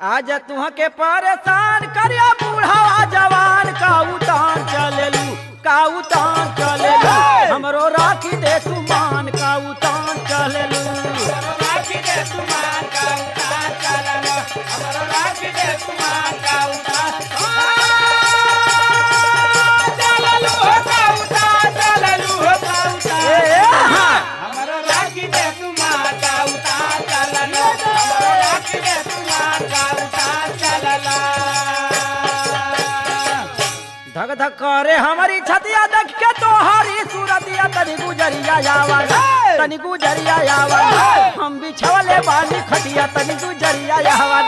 आज तुह के परेशान करिया बूढ़ावा जवान का उतान चलेलू का उतान चलेलू हमरो राखी दे तू मान का उतान चलेलू राखी दे तू मान का उतार चललो हमरो राखी दे तू मान का उतार चललो का उतार चललो का उतार हमरो राखी दे तू मान का उतार चललो हमरो राखी दे तू मान का उतार चललो धक धक करे हमारी छतिया देख के तोहारी सूरतिया तनी गुजरिया आवा तनी गुजरिया आवा हम बिछवले बानी खटिया तनी गुजरिया आवा